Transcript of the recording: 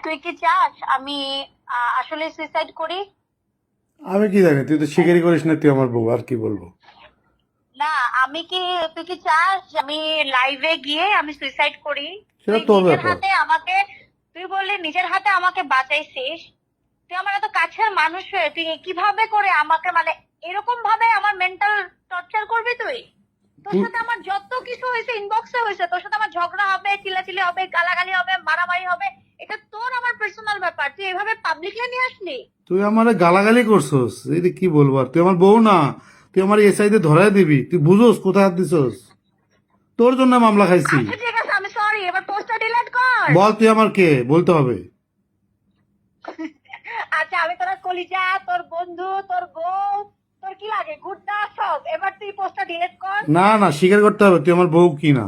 তুই কি চাস আমি আসলে সুইসাইড করি? আমি কি জানি, তুই তো স্বীকারই করিস না তুই আমার বউ, আর কি বলবো। না, আমি কি, তুই কি চাস যে আমি লাইভে গিয়ে আমি সুইসাইড করি? সেটা তুই তোর নিজের ব্যাপার। হাতে আমাকে, তুই বললি নিজের হাতে আমাকে বাঁচাইছিস। তুই আমার এত কাছের মানুষ হয়ে তুই কিভাবে করে আমাকে মানে এরকম ভাবে আমার মেন্টাল টর্চার করবি তুই? তোর তুই সাথে আমার যত কিছু হয়েছে ইনবক্সে হয়েছে, তোর সাথে আমার ঝগড়া হবে, চিল্লাচিল্লি হবে, গালাগালি হবে, মারামারি হবে, এটা তোর আমার পার্সোনাল ব্যাপার, তুই এভাবে পাবলিকলি নিয়ে আসলি? তুই আমার গালাগালি করছস, এই যে কি বলবো আর, তুই আমার বউ না, তুই আমার এসআইতে ধরাই দিবি, তুই বুঝোস কোথায় হাত দিছস? তোর জন্য মামলা খাইছি। আচ্ছা ঠিক আছে, আমি সরি, এবার পোস্টটা ডিলিট কর। বল তুই আমার কে, বলতে হবে। আচ্ছা, আমি তোর কলিজা, তোর বন্ধু, তোর বউ, তোর কি লাগে গুড্ডা সব, এবার তুই পোস্টটা ডিলিট কর। না না, স্বীকার করতে হবে তুই আমার বউ কি না।